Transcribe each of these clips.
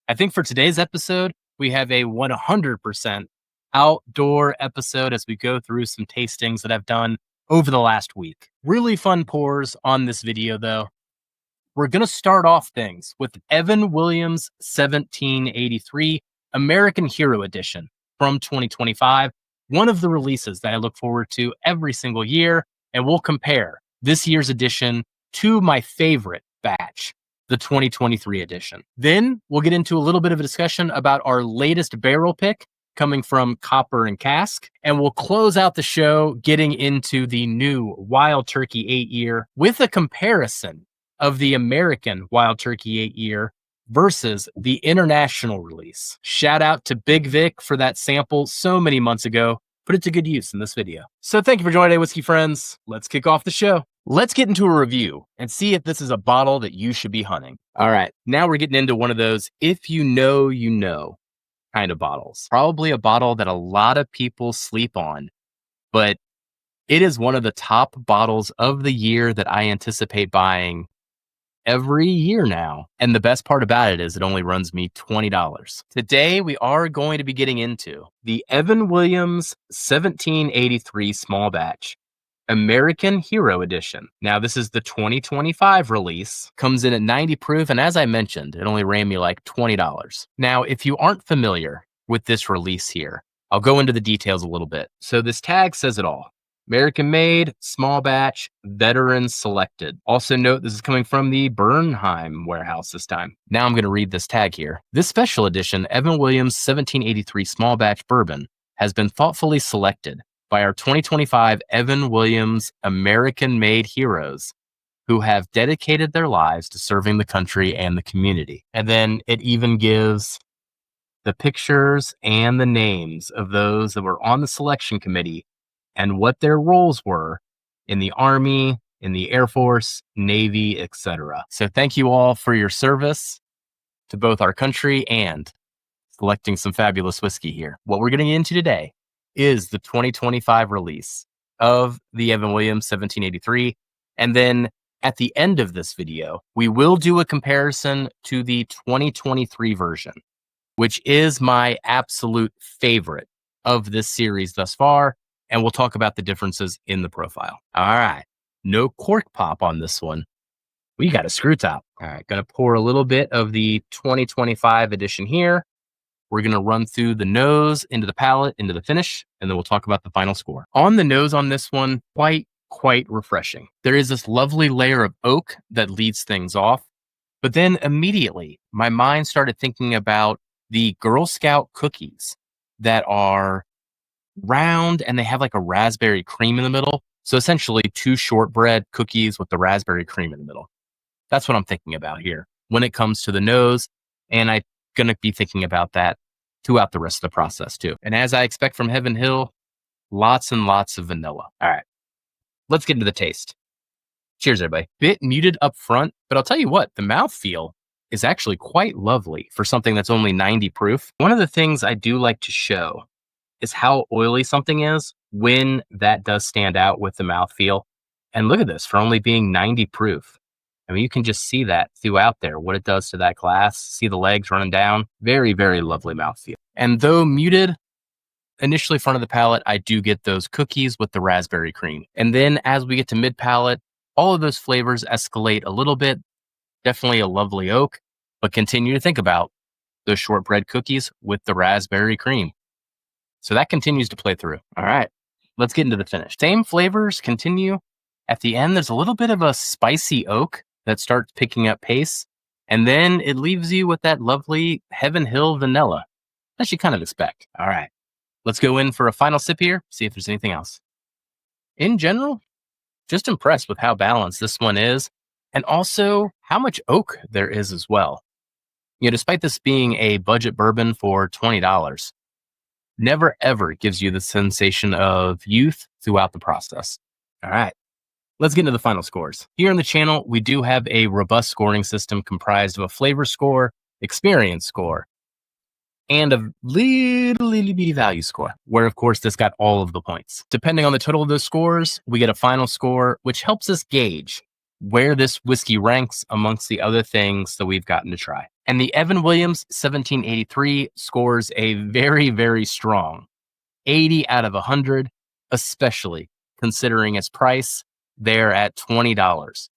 I think for today's episode, we have a 100% outdoor episode as we go through some tastings that I've done over the last week. Really fun pours on this video, though. We're going to start off things with Evan Williams 1783 American Hero Edition from 2025, one of the releases that I look forward to every single year, and we'll compare this year's edition to my favorite batch, the 2023 edition. Then we'll get into a little bit of a discussion about our latest barrel pick coming from Copper Cask, and we'll close out the show getting into the new Wild Turkey 8-year with a comparison of the American Wild Turkey 8-year versus the international release. Shout out to Big Vic for that sample so many months ago. Put it to good use in this video. So thank you for joining today, whiskey friends. Let's kick off the show. Let's get into a review and see if this is a bottle that you should be hunting. All right, now we're getting into one of those if you know kind of bottles. Probably a bottle that a lot of people sleep on, but it is one of the top bottles of the year that I anticipate buying every year now. And the best part about it is it only runs me $20. Today, we are going to be getting into the Evan Williams 1783 small batch American Hero Edition. Now, this is the 2025 release, comes in at 90 proof. And as I mentioned, it only ran me like $20. Now, if you aren't familiar with this release here, I'll go into the details a little bit. So this tag says it all. American made, small batch, veteran selected. Also note this is coming from the Bernheim warehouse this time. Now I'm going to read this tag here. This special edition Evan Williams 1783 small batch bourbon has been thoughtfully selected by our 2025 Evan Williams American made heroes who have dedicated their lives to serving the country and the community. And then it even gives the pictures and the names of those that were on the selection committee and what their roles were in the Army, in the Air Force, Navy, etc. So thank you all for your service to both our country and selecting some fabulous whiskey here. What we're getting into today is the 2025 release of the Evan Williams 1783. And then at the end of this video, we will do a comparison to the 2023 version, which is my absolute favorite of this series thus far. And we'll talk about the differences in the profile. All right. No cork pop on this one. We got a screw top. All right. Going to pour a little bit of the 2025 edition here. We're going to run through the nose, into the palate, into the finish, and then we'll talk about the final score. On the nose on this one, quite refreshing. There is this lovely layer of oak that leads things off. But then immediately, my mind started thinking about the Girl Scout cookies that are round and they have like a raspberry cream in the middle. So essentially 2 shortbread cookies with the raspberry cream in the middle. That's what I'm thinking about here when it comes to the nose. And I'm going to be thinking about that throughout the rest of the process too. And as I expect from Heaven Hill, lots and lots of vanilla. All right, let's get into the taste. Cheers, everybody. Bit muted up front, but I'll tell you what, the mouthfeel is actually quite lovely for something that's only 90 proof. One of the things I do like to show is how oily something is when that does stand out with the mouthfeel. And look at this, for only being 90 proof. I mean, you can just see that throughout there, what it does to that glass. See the legs running down. Very, very lovely mouthfeel. And though muted, initially front of the palate, I do get those cookies with the raspberry cream. And then as we get to mid palate, all of those flavors escalate a little bit. Definitely a lovely oak, but continue to think about those shortbread cookies with the raspberry cream. So that continues to play through. All right, let's get into the finish. Same flavors continue. At the end, there's a little bit of a spicy oak that starts picking up pace. And then it leaves you with that lovely Heaven Hill vanilla that you kind of expect. All right, let's go in for a final sip here, see if there's anything else. In general, just impressed with how balanced this one is and also how much oak there is as well. You know, despite this being a budget bourbon for $20, never ever gives you the sensation of youth throughout the process. All right, let's get into the final scores. Here on the channel, we do have a robust scoring system comprised of a flavor score, experience score, and a little bitty value score, where of course this got all of the points. Depending on the total of those scores, we get a final score, which helps us gauge where this whiskey ranks amongst the other things that we've gotten to try. And the Evan Williams 1783 scores a very, very strong 80 out of 100, especially considering its price there at $20.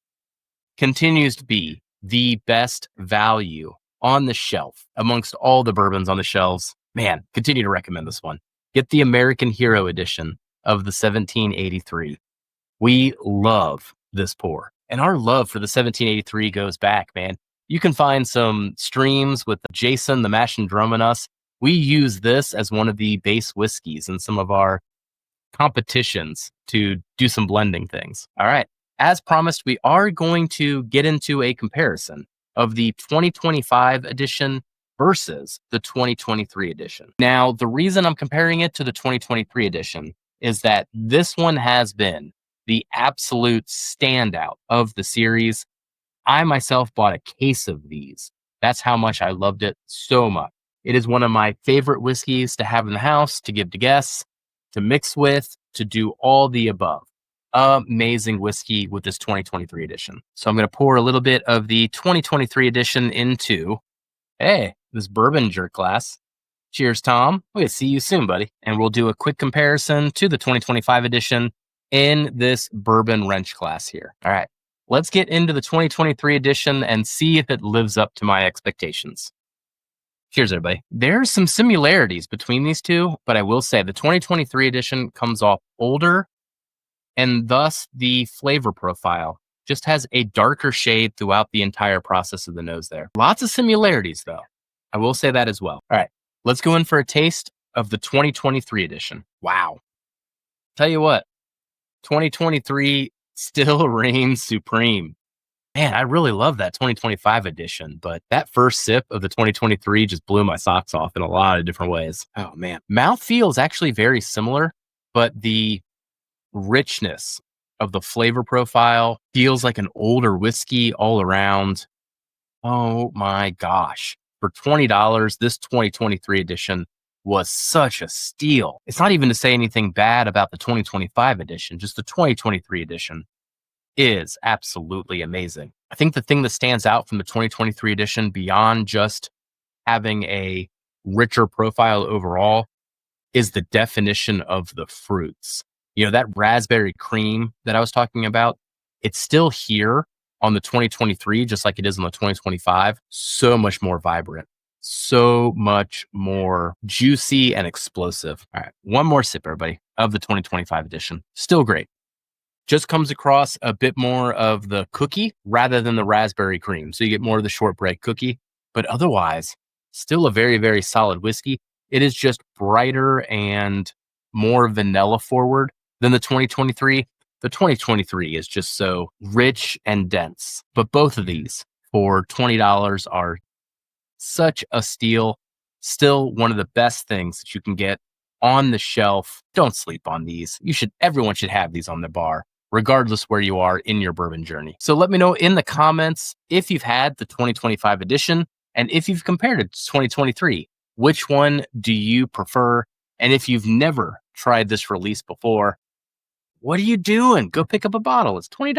Continues to be the best value on the shelf amongst all the bourbons on the shelves. Man, continue to recommend this one. Get the American Hero edition of the 1783. We love this pour. And our love for the 1783 goes back, man. You can find some streams with Jason, the Mash and Drum, and us. We use this as one of the base whiskeys in some of our competitions to do some blending things. All right. As promised, we are going to get into a comparison of the 2025 edition versus the 2023 edition. Now, the reason I'm comparing it to the 2023 edition is that this one has been the absolute standout of the series. I myself bought a case of these. That's how much I loved it so much. It is one of my favorite whiskeys to have in the house, to give to guests, to mix with, to do all the above. Amazing whiskey with this 2023 edition. So I'm going to pour a little bit of the 2023 edition into, this bourbon jerk glass. Cheers, Tom. We'll see you soon, buddy. And we'll do a quick comparison to the 2025 edition in this bourbon wrench glass here. All right, let's get into the 2023 edition and see if it lives up to my expectations. Cheers, everybody. There's some similarities between these two, but I will say the 2023 edition comes off older, and thus the flavor profile just has a darker shade throughout the entire process of the nose there. Lots of similarities, though. I will say that as well. All right, let's go in for a taste of the 2023 edition. Wow. Tell you what, 2023 still reigns supreme. Man, I really love that 2025 edition, but that first sip of the 2023 just blew my socks off in a lot of different ways. Oh, man. Mouthfeel is actually very similar, but the richness of the flavor profile feels like an older whiskey all around. Oh, my gosh. For $20, this 2023 edition was such a steal. It's not even to say anything bad about the 2025 edition, just the 2023 edition is absolutely amazing. I think the thing that stands out from the 2023 edition beyond just having a richer profile overall is the definition of the fruits. You know, that raspberry cream that I was talking about, it's still here on the 2023, just like it is on the 2025. So much more vibrant, so much more juicy and explosive. All right, one more sip, everybody, of the 2025 edition. Still great. Just comes across a bit more of the cookie rather than the raspberry cream. So you get more of the shortbread cookie, but otherwise still a very, very solid whiskey. It is just brighter and more vanilla forward than the 2023. The 2023 is just so rich and dense, but both of these for $20 are such a steal. Still one of the best things that you can get on the shelf. Don't sleep on these. Everyone should have these on the bar, regardless where you are in your bourbon journey. So let me know in the comments if you've had the 2025 edition and if you've compared it to 2023. Which one do you prefer? And if you've never tried this release before, what are you doing? Go pick up a bottle. It's $20.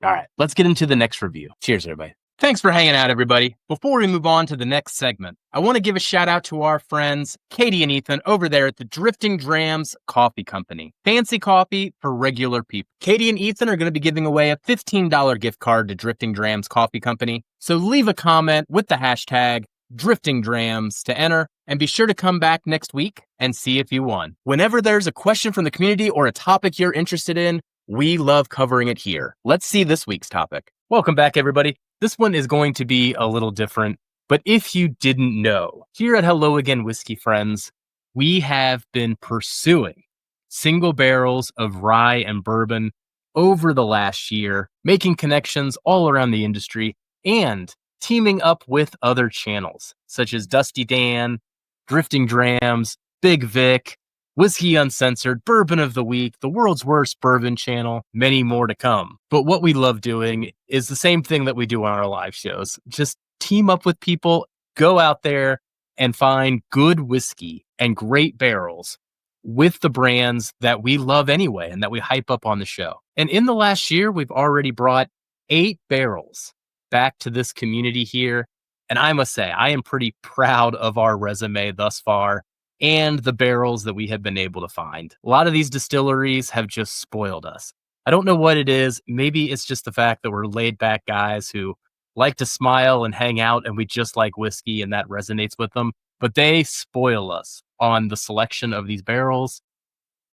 All right, let's get into the next review. Cheers, everybody. Thanks for hanging out, everybody. Before we move on to the next segment, I want to give a shout out to our friends, Katie and Ethan, over there at the Drifting Drams Coffee Company. Fancy coffee for regular people. Katie and Ethan are going to be giving away a $15 gift card to Drifting Drams Coffee Company. So leave a comment with the hashtag Drifting Drams to enter, and be sure to come back next week and see if you won. Whenever there's a question from the community or a topic you're interested in, we love covering it here. Let's see this week's topic. Welcome back, everybody. This one is going to be a little different, but if you didn't know, here at Hello Again Whiskey Friends, we have been pursuing single barrels of rye and bourbon over the last year, making connections all around the industry and teaming up with other channels such as Dusty Dan, Drifting Drams, Big Vic, Whiskey Uncensored, Bourbon of the Week, the World's Worst Bourbon Channel, many more to come. But what we love doing is the same thing that we do on our live shows. Just team up with people, go out there and find good whiskey and great barrels with the brands that we love anyway and that we hype up on the show. And in the last year, we've already brought 8 barrels back to this community here. And I must say, I am pretty proud of our resume thus far and the barrels that we have been able to find. A lot of these distilleries have just spoiled us. I don't know what it is. Maybe it's just the fact that we're laid back guys who like to smile and hang out, and we just like whiskey, and that resonates with them. But they spoil us on the selection of these barrels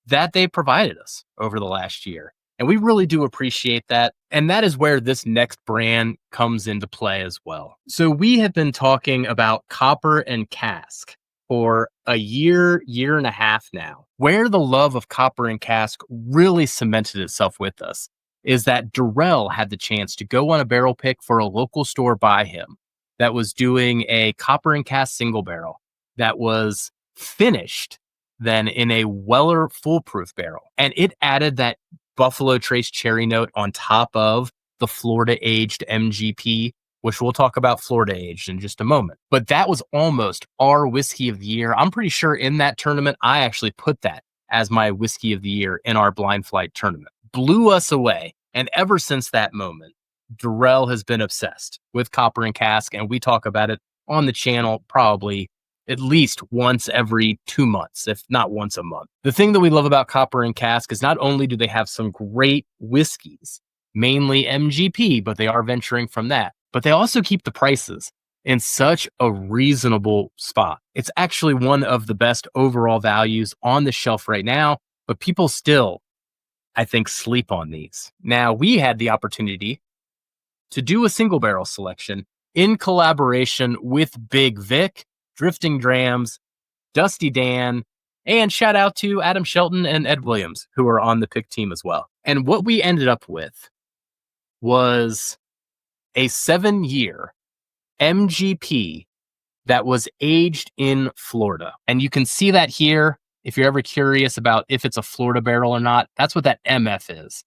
that they provided us over the last year. And we really do appreciate that. And that is where this next brand comes into play as well. So we have been talking about Copper and Cask for a year, year and a half now. Where the love of Copper and Cask really cemented itself with us is that Durrell had the chance to go on a barrel pick for a local store by him that was doing a Copper and Cask single barrel that was finished then in a Weller foolproof barrel. And it added that Buffalo Trace cherry note on top of the Florida aged MGP, which we'll talk about Florida aged in just a moment. But that was almost our whiskey of the year. I'm pretty sure in that tournament, I actually put that as my whiskey of the year in our blind flight tournament. Blew us away. And ever since that moment, Durrell has been obsessed with Copper and Cask, and we talk about it on the channel probably at least once every 2 months, if not once a month. The thing that we love about Copper and Cask is not only do they have some great whiskeys, mainly MGP, but they are venturing from that, but they also keep the prices in such a reasonable spot. It's actually one of the best overall values on the shelf right now, but people still, I think, sleep on these. Now, we had the opportunity to do a single barrel selection in collaboration with Big Vic, Drifting Drams, Dusty Dan, and shout out to Adam Shelton and Ed Williams, who are on the pick team as well. And what we ended up with was a 7-year MGP that was aged in Florida. And you can see that here. If you're ever curious about if it's a Florida barrel or not, that's what that MF is.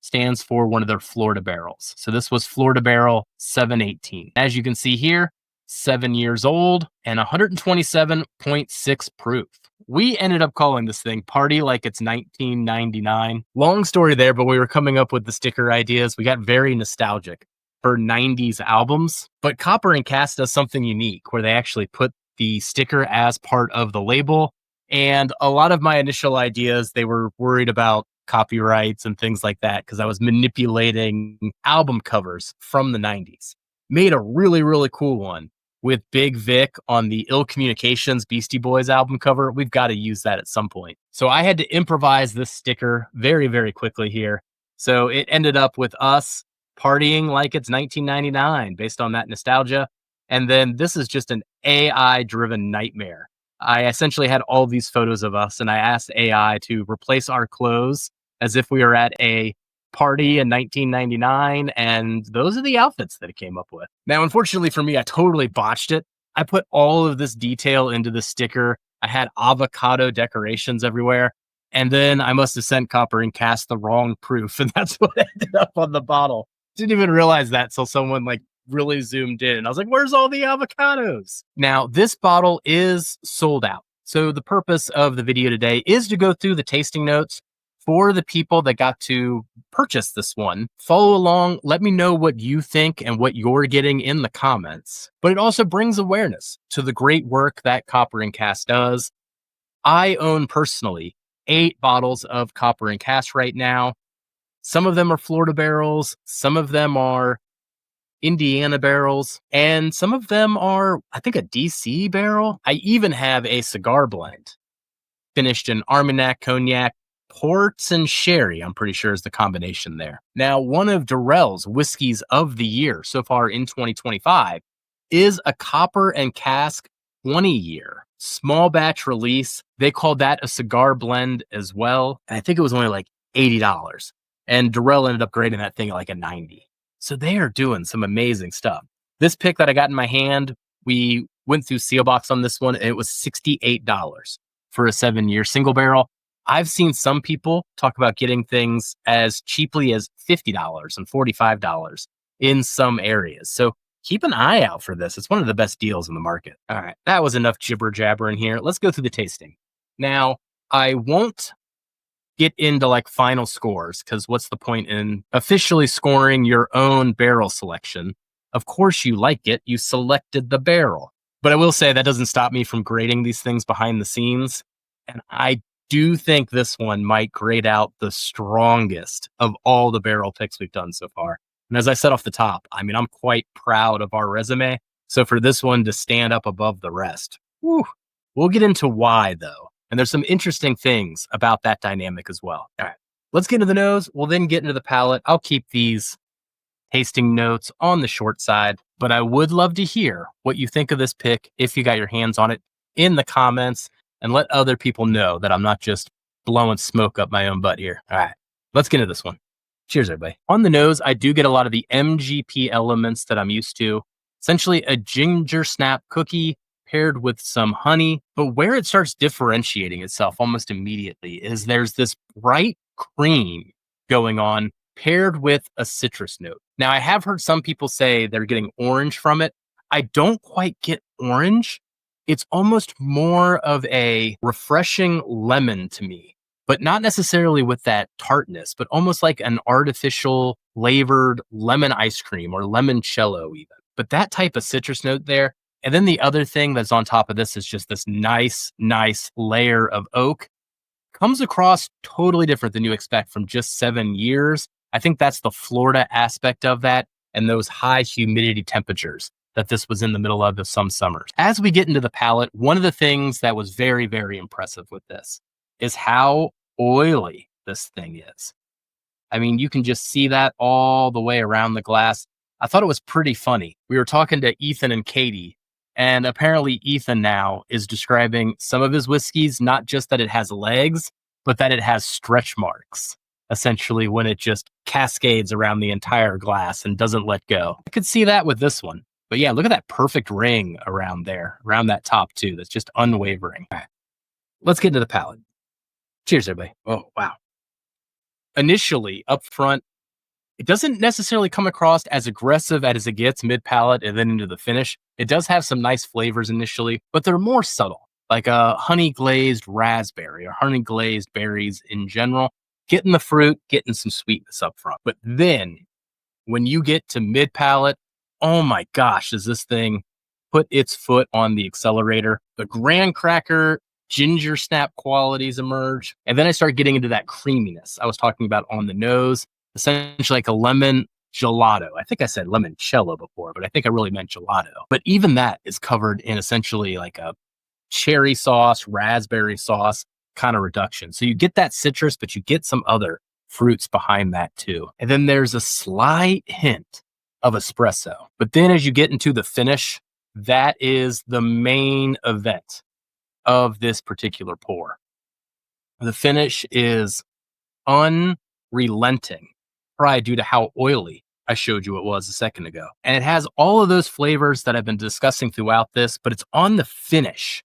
Stands for one of their Florida barrels. So this was Florida Barrel 718. As you can see here, 7 years old and 127.6 proof. We ended up calling this thing Party Like It's 1999. Long story there, but we were coming up with the sticker ideas. We got very nostalgic for 90s albums. But Copper and Cask does something unique where they actually put the sticker as part of the label. And a lot of my initial ideas, they were worried about copyrights and things like that because I was manipulating album covers from the 90s. Made a really, really cool one with Big Vic on the Ill Communications Beastie Boys album cover. We've got to use that at some point. So I had to improvise this sticker very, very quickly here. So it ended up with us partying like it's 1999 based on that nostalgia. And then this is just an AI-driven nightmare. I essentially had all these photos of us, and I asked AI to replace our clothes as if we were at a party in 1999, and those are the outfits that it came up with. Now, unfortunately for me, I totally botched it. I put all of this detail into the sticker. I had avocado decorations everywhere, and then I must have sent Copper and Cask the wrong proof, and that's what ended up on the bottle. Didn't even realize that till someone really zoomed in. I was like, where's all the avocados? Now, this bottle is sold out. So the purpose of the video today is to go through the tasting notes for the people that got to purchase this one. Follow along. Let me know what you think and what you're getting in the comments. But it also brings awareness to the great work that Copper and Cask does. I own personally 8 bottles of Copper and Cask right now. Some of them are Florida barrels. Some of them are Indiana barrels, and some of them are, I think, a DC barrel. I even have a cigar blend finished in Armagnac, Cognac, ports, and sherry, I'm pretty sure is the combination there. Now, one of Durrell's whiskeys of the year so far in 2025 is a Copper and Cask 20-year small batch release. They called that a cigar blend as well. And I think it was only like $80. And Durrell ended up grading that thing at like a 90. So they are doing some amazing stuff. This pick that I got in my hand, we went through Sealbox on this one, and it was $68 for a 7-year single barrel. I've seen some people talk about getting things as cheaply as $50 and $45 in some areas. So keep an eye out for this. It's one of the best deals in the market. All right, that was enough jibber jabber in here. Let's go through the tasting. Now, I won't get into final scores because what's the point in officially scoring your own barrel selection? Of course you like it. You selected the barrel. But I will say that doesn't stop me from grading these things behind the scenes. And I do think this one might grade out the strongest of all the barrel picks we've done so far. And as I said off the top, I mean, I'm quite proud of our resume. So for this one to stand up above the rest, whew, we'll get into why though. And there's some interesting things about that dynamic as well. All right, let's get into the nose. We'll then get into the palate. I'll keep these tasting notes on the short side, but I would love to hear what you think of this pick if you got your hands on it in the comments, and let other people know that I'm not just blowing smoke up my own butt here. All right, let's get into this one. Cheers, everybody. On the nose, I do get a lot of the MGP elements that I'm used to. Essentially a ginger snap cookie paired with some honey. But where it starts differentiating itself almost immediately is there's this bright cream going on paired with a citrus note. Now, I have heard some people say they're getting orange from it. I don't quite get orange. It's almost more of a refreshing lemon to me, but not necessarily with that tartness, but almost like an artificial flavored lemon ice cream or limoncello even. But that type of citrus note there. And then the other thing that's on top of this is just this nice layer of oak. Comes across totally different than you expect from just 7 years. I think that's the Florida aspect of that and those high humidity temperatures that this was in the middle of some summers. As we get into the palate, one of the things that was very, very impressive with this is how oily this thing is. I mean, you can just see that all the way around the glass. I thought it was pretty funny. We were talking to Ethan and Katie, and apparently Ethan now is describing some of his whiskeys, not just that it has legs, but that it has stretch marks, essentially when it just cascades around the entire glass and doesn't let go. I could see that with this one. But yeah, look at that perfect ring around there, around that top too. That's just unwavering. All right, let's get into the palate. Cheers, everybody. Oh, wow. Initially, up front, it doesn't necessarily come across as aggressive as it gets mid-palate and then into the finish. It does have some nice flavors initially, but they're more subtle, like a honey glazed raspberry or honey glazed berries in general. Getting the fruit, getting some sweetness up front. But then when you get to mid-palate, oh my gosh, does this thing put its foot on the accelerator? The graham cracker, ginger snap qualities emerge. And then I start getting into that creaminess I was talking about on the nose, essentially like a lemon gelato. I think I said limoncello before, but I think I really meant gelato. But even that is covered in essentially like a cherry sauce, raspberry sauce kind of reduction. So you get that citrus, but you get some other fruits behind that too. And then there's a slight hint of espresso. But then as you get into the finish, that is the main event of this particular pour. The finish is unrelenting, probably due to how oily I showed you it was a second ago. And it has all of those flavors that I've been discussing throughout this, but it's on the finish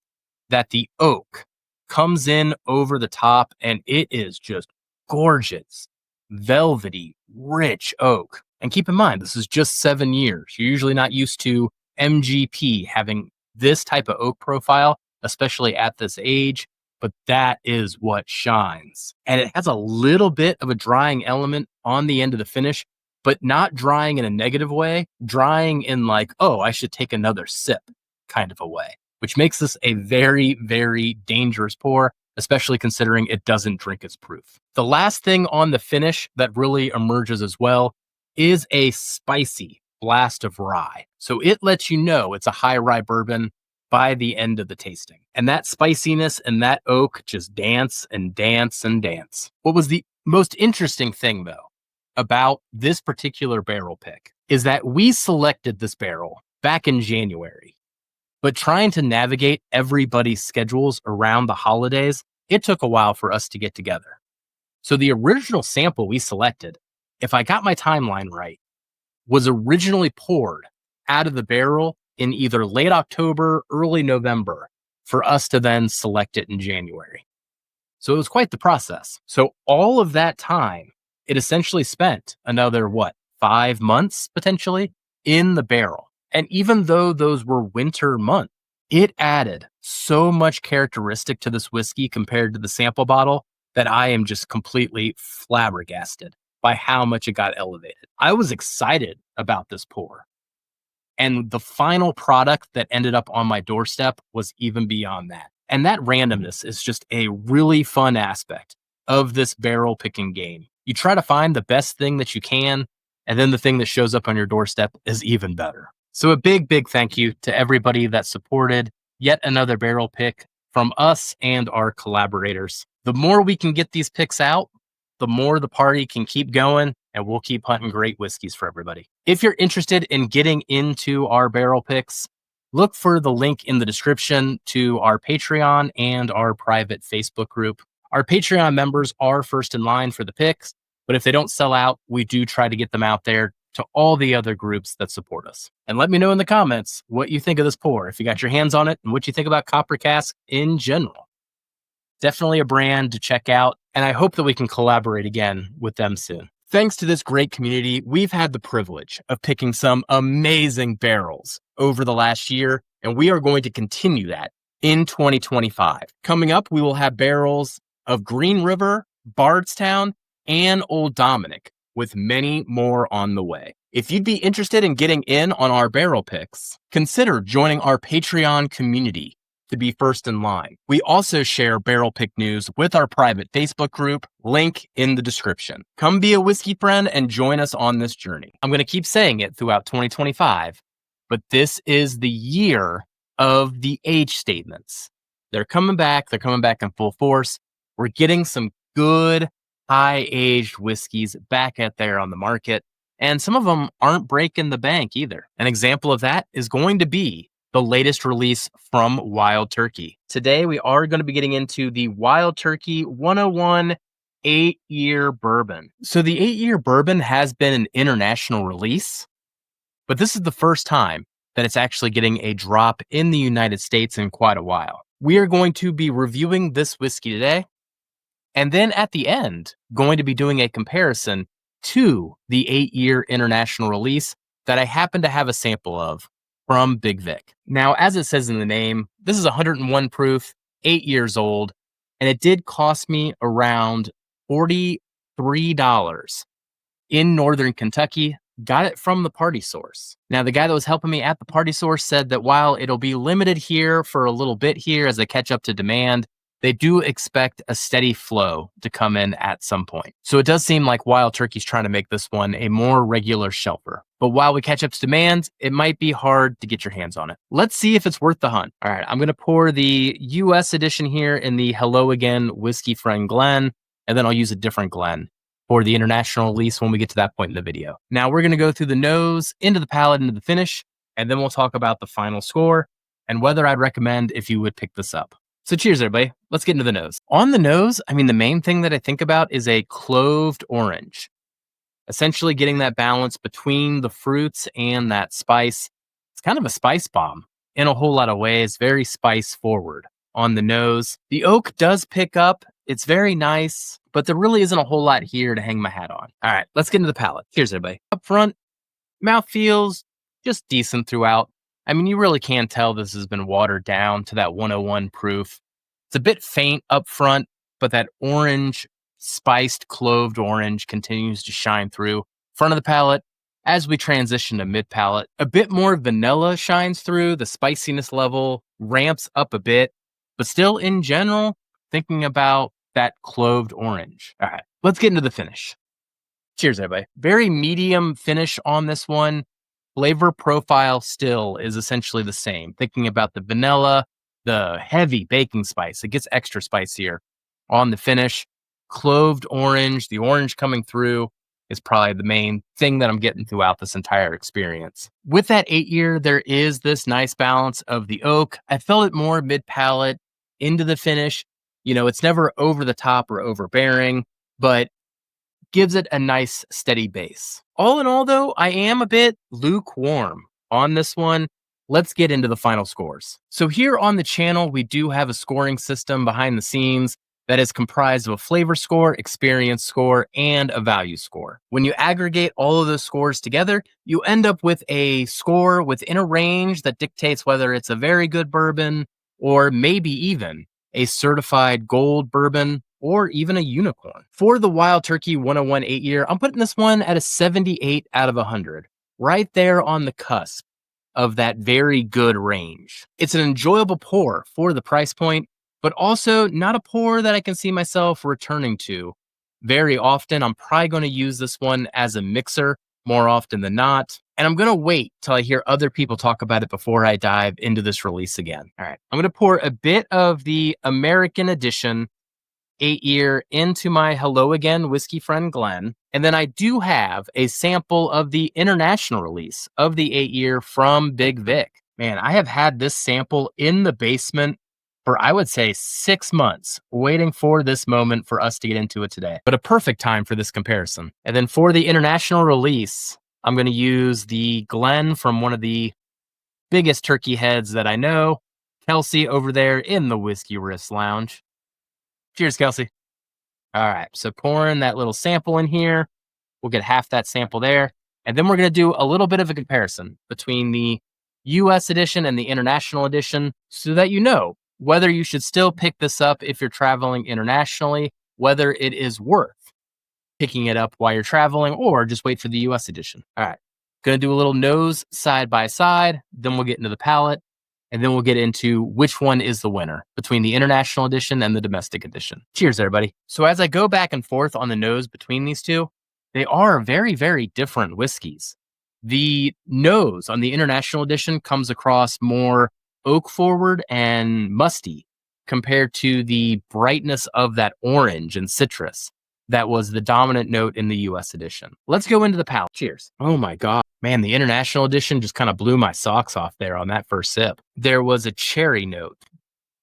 that the oak comes in over the top, and it is just gorgeous, velvety, rich oak. And keep in mind, this is just 7 years. You're usually not used to MGP having this type of oak profile, especially at this age, but that is what shines. And it has a little bit of a drying element on the end of the finish, but not drying in a negative way, drying in like, oh, I should take another sip kind of a way, which makes this a very, very dangerous pour, especially considering it doesn't drink its proof. The last thing on the finish that really emerges as well is a spicy blast of rye. So it lets you know it's a high rye bourbon by the end of the tasting. And that spiciness and that oak just dance and dance and dance. What was the most interesting thing, though, about this particular barrel pick is that we selected this barrel back in January. But trying to navigate everybody's schedules around the holidays, it took a while for us to get together. So the original sample we selected, if I got my timeline right, was originally poured out of the barrel in either late October, early November, for us to then select it in January. So it was quite the process. So all of that time, it essentially spent another, 5 months potentially in the barrel. And even though those were winter months, it added so much characteristic to this whiskey compared to the sample bottle that I am just completely flabbergasted by how much it got elevated. I was excited about this pour. And the final product that ended up on my doorstep was even beyond that. And that randomness is just a really fun aspect of this barrel picking game. You try to find the best thing that you can, and then the thing that shows up on your doorstep is even better. So a big, big thank you to everybody that supported yet another barrel pick from us and our collaborators. The more we can get these picks out, the more the party can keep going, and we'll keep hunting great whiskeys for everybody. If you're interested in getting into our barrel picks, look for the link in the description to our Patreon and our private Facebook group. Our Patreon members are first in line for the picks, but if they don't sell out, we do try to get them out there to all the other groups that support us. And let me know in the comments what you think of this pour, if you got your hands on it, and what you think about Copper Cask in general. Definitely a brand to check out, and I hope that we can collaborate again with them soon. Thanks to this great community, we've had the privilege of picking some amazing barrels over the last year, and we are going to continue that in 2025. Coming up, we will have barrels of Green River, Bardstown, and Old Dominic, with many more on the way. If you'd be interested in getting in on our barrel picks, consider joining our Patreon community to be first in line. We also share barrel pick news with our private Facebook group, link in the description. Come be a whiskey friend and join us on this journey. I'm going to keep saying it throughout 2025, but this is the year of the age statements. They're coming back in full force. We're getting some good high-aged whiskeys back out there on the market, and some of them aren't breaking the bank either. An example of that is going to be the latest release from Wild Turkey. Today, we are going to be getting into the Wild Turkey 101 8-year bourbon. So the 8-year bourbon has been an international release, but this is the first time that it's actually getting a drop in the United States in quite a while. We are going to be reviewing this whiskey today, and then at the end, going to be doing a comparison to the 8-year international release that I happen to have a sample of from Big Vic. Now, as it says in the name, this is 101 proof, 8 years old, and it did cost me around $43 in Northern Kentucky. Got it from the Party Source. Now, the guy that was helping me at the Party Source said that while it'll be limited here for a little bit here as they catch up to demand, they do expect a steady flow to come in at some point. So it does seem like Wild Turkey's trying to make this one a more regular shelfer. But while we catch up to demand, it might be hard to get your hands on it. Let's see if it's worth the hunt. All right, I'm going to pour the US edition here in the Hello Again Whiskey Friend Glen, and then I'll use a different Glen for the international release when we get to that point in the video. Now we're going to go through the nose, into the palate, into the finish, and then we'll talk about the final score and whether I'd recommend if you would pick this up. So cheers, everybody. Let's get into the nose. On the nose, I mean, the main thing that I think about is a cloved orange. Essentially getting that balance between the fruits and that spice. It's kind of a spice bomb in a whole lot of ways, very spice forward on the nose. The oak does pick up. It's very nice, but there really isn't a whole lot here to hang my hat on. All right, let's get into the palate. Cheers, everybody. Up front, mouth feels just decent throughout. I mean, you really can tell this has been watered down to that 101 proof. It's a bit faint up front, but that orange, spiced cloved orange continues to shine through. Front of the palate, as we transition to mid palate, a bit more vanilla shines through. The spiciness level ramps up a bit, but still in general, thinking about that cloved orange. All right, let's get into the finish. Cheers, everybody. Very medium finish on this one. Flavor profile still is essentially the same. Thinking about the vanilla, the heavy baking spice, it gets extra spicier on the finish. Cloved orange, the orange coming through is probably the main thing that I'm getting throughout this entire experience. With that 8-year, there is this nice balance of the oak. I felt it more mid-palate into the finish. You know, it's never over the top or overbearing, but gives it a nice steady base. All in all, though, I am a bit lukewarm on this one. Let's get into the final scores. So here on the channel, we do have a scoring system behind the scenes that is comprised of a flavor score, experience score, and a value score. When you aggregate all of those scores together, you end up with a score within a range that dictates whether it's a very good bourbon or maybe even a certified gold bourbon or even a unicorn. For the Wild Turkey 101 8-year, I'm putting this one at a 78 out of 100, right there on the cusp of that very good range. It's an enjoyable pour for the price point, but also not a pour that I can see myself returning to very often. I'm probably going to use this one as a mixer more often than not. And I'm going to wait till I hear other people talk about it before I dive into this release again. All right. I'm going to pour a bit of the American edition 8-year into my Hello Again whiskey friend Glenn. And then I do have a sample of the international release of the 8-year from Big Vic. Man, I have had this sample in the basement for, I would say, 6 months, waiting for this moment for us to get into it today. But a perfect time for this comparison. And then for the international release, I'm going to use the Glen from one of the biggest turkey heads that I know, Kelsey over there in the Whiskey Wrist Lounge. Cheers, Kelsey. All right, so pouring that little sample in here. We'll get half that sample there. And then we're going to do a little bit of a comparison between the US edition and the international edition so that you know whether you should still pick this up if you're traveling internationally, whether it is worth picking it up while you're traveling, or just wait for the US edition. All right, going to do a little nose side by side, then we'll get into the palate, and then we'll get into which one is the winner between the international edition and the domestic edition. Cheers, everybody. So as I go back and forth on the nose between these two, they are very, very different whiskeys. The nose on the international edition comes across more oak forward and musty compared to the brightness of that orange and citrus that was the dominant note in the US edition. Let's go into the palate. Cheers. Oh my God. Man, the international edition just kind of blew my socks off there on that first sip. There was a cherry note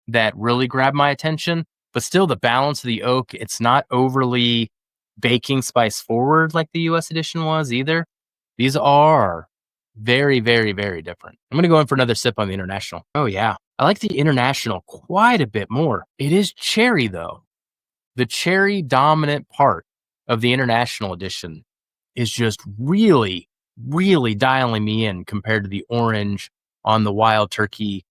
that really grabbed my attention, but still the balance of the oak, it's not overly baking spice forward like the US edition was either. These are very, very, very different. I'm going to go in for another sip on the international. Oh yeah. I like the international quite a bit more. It is cherry though. The cherry dominant part of the international edition is just really, really dialing me in compared to the orange on the Wild Turkey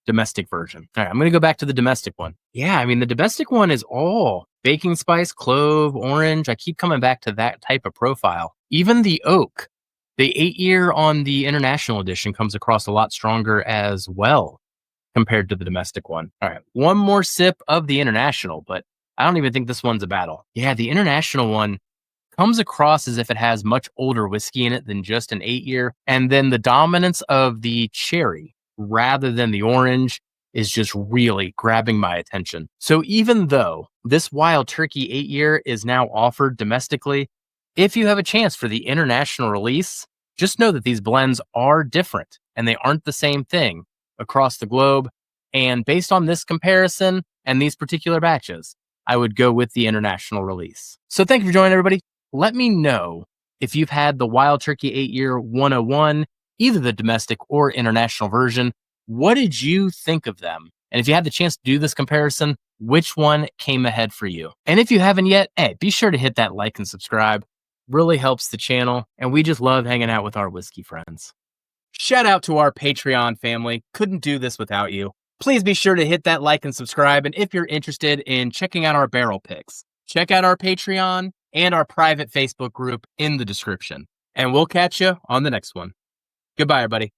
domestic version. All right, I'm going to go back to the domestic one. Yeah, I mean, the domestic one is all baking spice, clove, orange. I keep coming back to that type of profile. Even the oak, the 8-year on the international edition comes across a lot stronger as well compared to the domestic one. All right, one more sip of the international, but I don't even think this one's a battle. Yeah, the international one comes across as if it has much older whiskey in it than just an 8-year. And then the dominance of the cherry rather than the orange is just really grabbing my attention. So even though this Wild Turkey 8-year is now offered domestically, if you have a chance for the international release, just know that these blends are different and they aren't the same thing across the globe. And based on this comparison and these particular batches, I would go with the international release. So thank you for joining, everybody. Let me know if you've had the Wild Turkey 8-year 101, either the domestic or international version. What did you think of them? And if you had the chance to do this comparison, which one came ahead for you? And if you haven't yet, hey, be sure to hit that like and subscribe. Really helps the channel, and we just love hanging out with our whiskey friends. Shout out to our Patreon family. Couldn't do this without you. Please be sure to hit that like and subscribe. And if you're interested in checking out our barrel picks, check out our Patreon and our private Facebook group in the description. And we'll catch you on the next one. Goodbye, everybody.